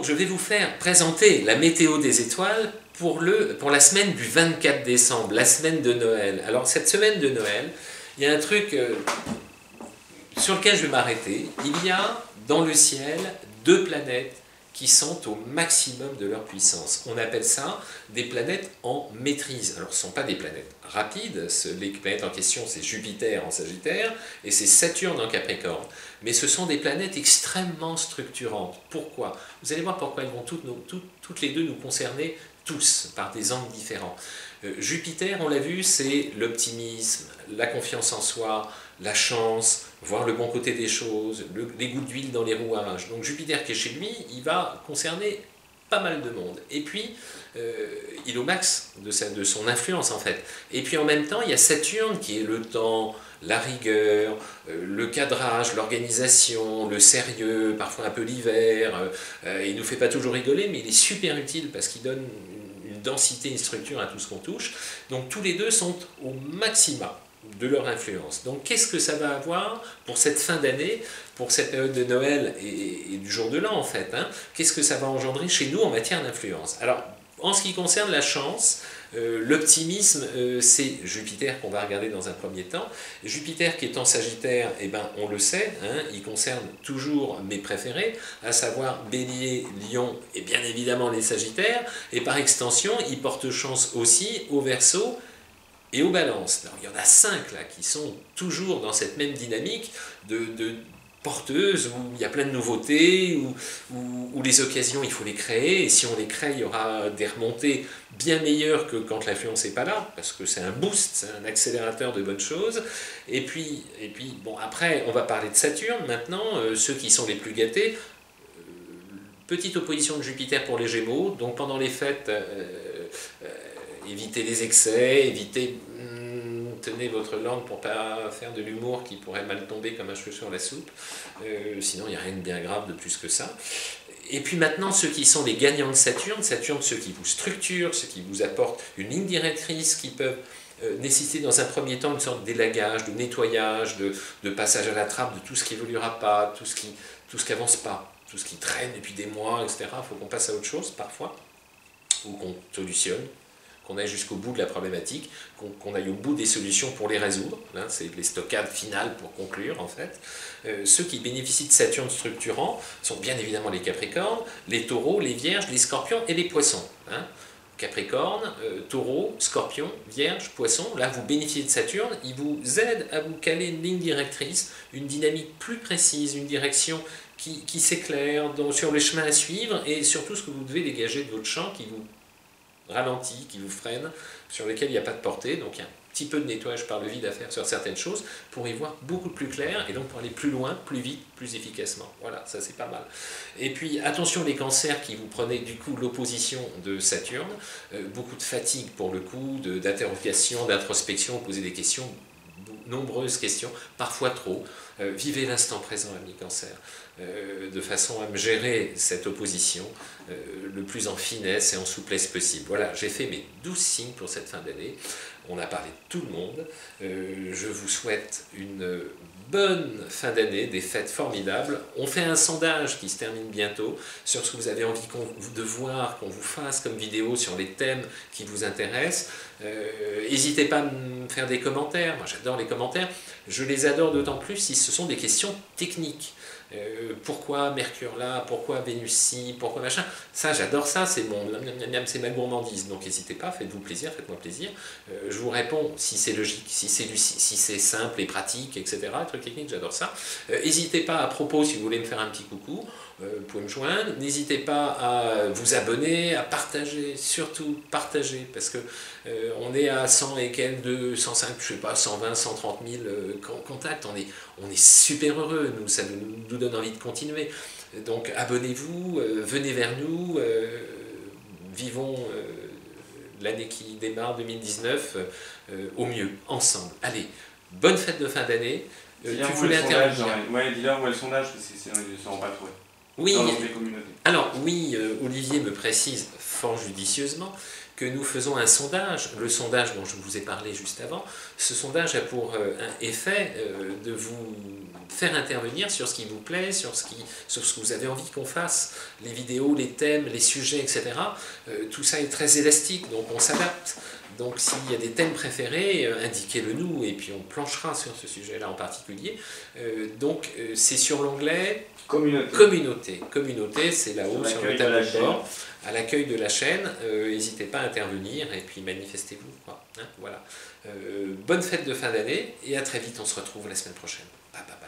je vais vous faire présenter la météo des étoiles pour la semaine du 24 décembre, la semaine de Noël. Alors cette semaine de Noël, il y a un truc sur lequel je vais m'arrêter. Il y a dans le ciel 2 planètes qui sont au maximum de leur puissance. On appelle ça des planètes en maîtrise. Alors ce ne sont pas des planètes rapides, les planètes en question c'est Jupiter en Sagittaire et c'est Saturne en Capricorne. Mais ce sont des planètes extrêmement structurantes. Pourquoi? Vous allez voir pourquoi elles vont toutes les deux nous concerner tous, par des angles différents. Jupiter, on l'a vu, c'est l'optimisme, la confiance en soi, la chance, voir le bon côté des choses, les gouttes d'huile dans les rouages. Donc Jupiter qui est chez lui, il va concerner pas mal de monde. Et puis, il est au max de son influence en fait. Et puis en même temps, il y a Saturne qui est le temps, la rigueur, le cadrage, l'organisation, le sérieux, parfois un peu l'hiver. Il ne nous fait pas toujours rigoler, mais il est super utile parce qu'il donne une densité, une structure à tout ce qu'on touche. Donc tous les deux sont au maximum de leur influence. Donc qu'est-ce que ça va avoir pour cette fin d'année, pour cette période de Noël et du jour de l'an en fait, hein? Qu'est-ce que ça va engendrer chez nous en matière d'influence? Alors, en ce qui concerne la chance, l'optimisme, c'est Jupiter qu'on va regarder dans un premier temps. Jupiter qui est en Sagittaire, eh ben, on le sait, hein, il concerne toujours mes préférés, à savoir Bélier, Lion et bien évidemment les Sagittaires, et par extension, il porte chance aussi au Verseau et aux Balances. Alors, il y en a 5 là qui sont toujours dans cette même dynamique de porteuses, où il y a plein de nouveautés, où les occasions, il faut les créer, et si on les crée, il y aura des remontées bien meilleures que quand l'influence n'est pas là, parce que c'est un boost, c'est un accélérateur de bonnes choses. Et puis bon, après, on va parler de Saturne maintenant, ceux qui sont les plus gâtés. Petite opposition de Jupiter pour les Gémeaux, donc pendant les fêtes, évitez les excès, évitez... tenez votre langue pour ne pas faire de l'humour qui pourrait mal tomber comme un cheveu sur la soupe. Sinon, il n'y a rien de bien grave de plus que ça. Et puis maintenant, ceux qui sont les gagnants de Saturne, ceux qui vous structurent, ceux qui vous apportent une ligne directrice, qui peuvent nécessiter dans un premier temps une sorte d'élagage, de nettoyage, de passage à la trappe de tout ce qui évoluera pas, tout ce qui avance pas, tout ce qui traîne depuis des mois, etc. Il faut qu'on passe à autre chose parfois, ou qu'on solutionne, qu'on aille jusqu'au bout de la problématique, qu'on aille au bout des solutions pour les résoudre. Hein, c'est les stockades finales pour conclure, en fait. Ceux qui bénéficient de Saturne structurant sont bien évidemment les Capricornes, les Taureaux, les Vierges, les Scorpions et les Poissons. Hein. Capricorne, Taureau, Scorpion, Vierge, Poisson, là vous bénéficiez de Saturne, il vous aide à vous caler une ligne directrice, une dynamique plus précise, une direction qui s'éclaire sur les chemins à suivre et surtout ce que vous devez dégager de votre champ qui vous ralentit, qui vous freine, sur lesquels il n'y a pas de portée, donc il y a un petit peu de nettoyage par le vide à faire sur certaines choses pour y voir beaucoup plus clair et donc pour aller plus loin, plus vite, plus efficacement. Voilà, ça c'est pas mal. Et puis attention les cancers qui vous prenez du coup l'opposition de Saturne, beaucoup de fatigue pour le coup, d'interrogation, d'introspection, poser des questions, nombreuses questions, parfois trop. Vivez l'instant présent, ami cancer, de façon à me gérer cette opposition le plus en finesse et en souplesse possible. Voilà, j'ai fait mes 12 signes pour cette fin d'année. On a parlé de tout le monde. Je vous souhaite une bonne fin d'année, des fêtes formidables. On fait un sondage qui se termine bientôt sur ce que vous avez envie de voir, qu'on vous fasse comme vidéo sur les thèmes qui vous intéressent. N'hésitez pas à me faire des commentaires. Moi, j'adore les commentaires. Je les adore d'autant plus si ce sont des questions techniques. Pourquoi Mercure là, pourquoi Vénus ci, pourquoi machin, ça j'adore ça, c'est c'est ma gourmandise, donc n'hésitez pas, faites-vous plaisir, faites-moi plaisir, je vous réponds si c'est logique, si c'est simple et pratique, etc., trucs techniques, j'adore ça. N'hésitez pas à propos, si vous voulez me faire un petit coucou, vous pouvez me joindre, n'hésitez pas à vous abonner, à partager, surtout partager, parce que on est à 100 et quelques, 105, je sais pas, 120, 130 000 contacts, on est super heureux, ça nous donne envie de continuer. Donc abonnez-vous, venez vers nous, vivons l'année qui démarre 2019 au mieux, ensemble. Allez, bonne fête de fin d'année. Tu voulais intervenir. Ouais, dis-leur où est le sondage, parce qu'ils ne sauront pas trouver. Oui, dans les communautés. Alors oui, Olivier me précise fort judicieusement que nous faisons un sondage, le sondage dont je vous ai parlé juste avant. Ce sondage a pour effet de vous faire intervenir sur ce qui vous plaît, sur ce que vous avez envie qu'on fasse, les vidéos, les thèmes, les sujets, etc. Tout ça est très élastique, donc on s'adapte. Donc s'il y a des thèmes préférés, indiquez-le nous, et puis on planchera sur ce sujet-là en particulier. Donc c'est sur l'onglet Communauté. Communauté, c'est là-haut sur le tableau de bord, à l'accueil de la chaîne. N'hésitez pas à intervenir et puis manifestez-vous, quoi. Hein, voilà. Bonne fête de fin d'année et à très vite, on se retrouve la semaine prochaine. Bye, bye, bye.